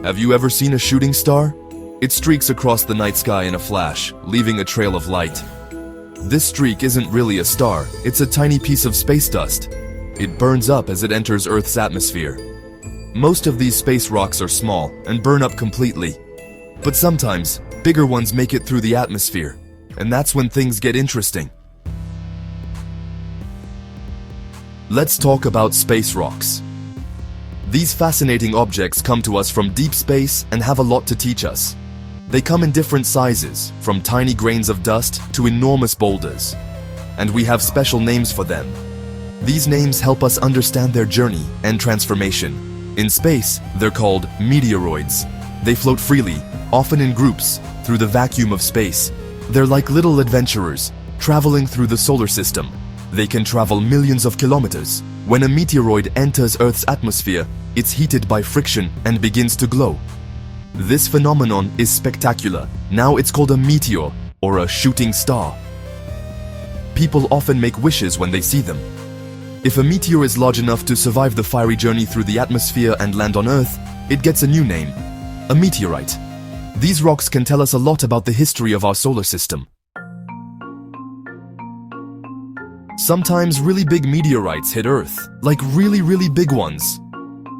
Have you ever seen a shooting star? It streaks across the night sky in a flash, leaving a trail of light. This streak isn't really a star, it's a tiny piece of space dust. It burns up as it enters Earth's atmosphere. Most of these space rocks are small and burn up completely. But sometimes, bigger ones make it through the atmosphere, and that's when things get interesting. Let's talk about space rocks. These fascinating objects come to us from deep space and have a lot to teach us. They come in different sizes, from tiny grains of dust to enormous boulders. And we have special names for them. These names help us understand their journey and transformation. In space, they're called meteoroids. They float freely, often in groups, through the vacuum of space. They're like little adventurers, traveling through the solar system. They can travel millions of kilometers. When a meteoroid enters Earth's atmosphere, it's heated by friction and begins to glow. This phenomenon is spectacular. Now it's called a meteor, or a shooting star. People often make wishes when they see them. If a meteor is large enough to survive the fiery journey through the atmosphere and land on Earth, it gets a new name, a meteorite. These rocks can tell us a lot about the history of our solar system. Sometimes really big meteorites hit Earth, like really big ones.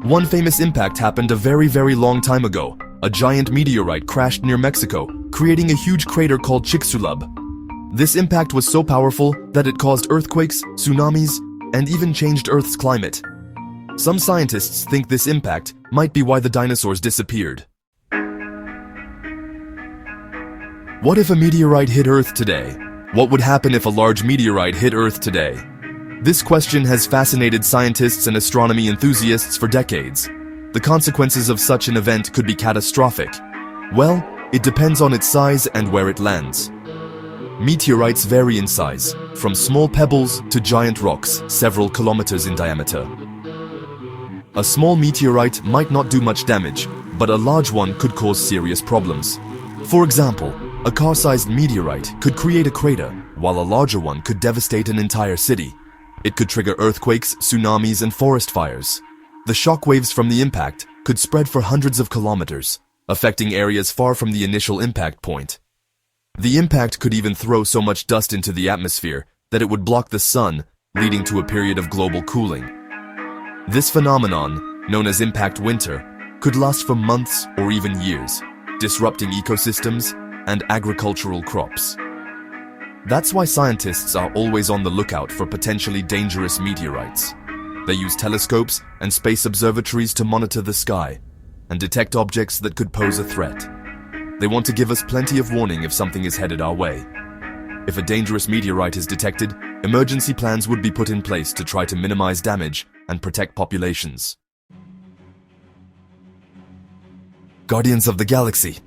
One famous impact happened a very long time ago. A giant meteorite crashed near Mexico, creating a huge crater called Chicxulub. This impact was so powerful that it caused earthquakes, tsunamis, and even changed Earth's climate. Some scientists think this impact might be why the dinosaurs disappeared. What if a meteorite hit Earth today? What would happen if a large meteorite hit Earth today? This question has fascinated scientists and astronomy enthusiasts for decades. The consequences of such an event could be catastrophic. Well, it depends on its size and where it lands. Meteorites vary in size, from small pebbles to giant rocks several kilometers in diameter. A small meteorite might not do much damage, but a large one could cause serious problems. For example, a car-sized meteorite could create a crater, while a larger one could devastate an entire city. It could trigger earthquakes, tsunamis, and forest fires. The shock waves from the impact could spread for hundreds of kilometers, affecting areas far from the initial impact point. The impact could even throw so much dust into the atmosphere that it would block the sun, leading to a period of global cooling. This phenomenon, known as impact winter, could last for months or even years, disrupting ecosystems and agricultural crops. That's why scientists are always on the lookout for potentially dangerous meteorites. They use telescopes and space observatories to monitor the sky and detect objects that could pose a threat. They want to give us plenty of warning if something is headed our way. If a dangerous meteorite is detected, emergency plans would be put in place to try to minimize damage and protect populations. Guardians of the Galaxy.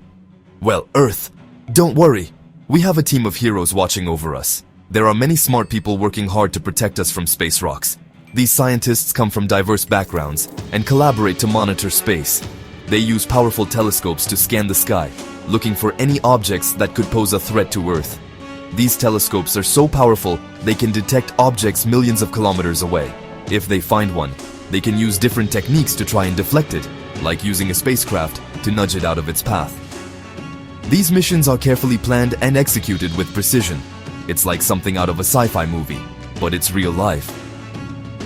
Well, Earth, don't worry. We have a team of heroes watching over us. There are many smart people working hard to protect us from space rocks. These scientists come from diverse backgrounds and collaborate to monitor space. They use powerful telescopes to scan the sky, looking for any objects that could pose a threat to Earth. These telescopes are so powerful they can detect objects millions of kilometers away. If they find one, they can use different techniques to try and deflect it, like using a spacecraft to nudge it out of its path. These missions are carefully planned and executed with precision. It's like something out of a sci-fi movie, but it's real life.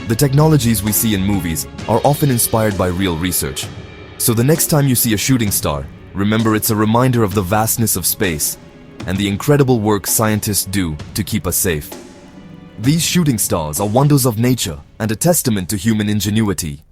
The technologies we see in movies are often inspired by real research. So the next time you see a shooting star, remember it's a reminder of the vastness of space and the incredible work scientists do to keep us safe. These shooting stars are wonders of nature and a testament to human ingenuity.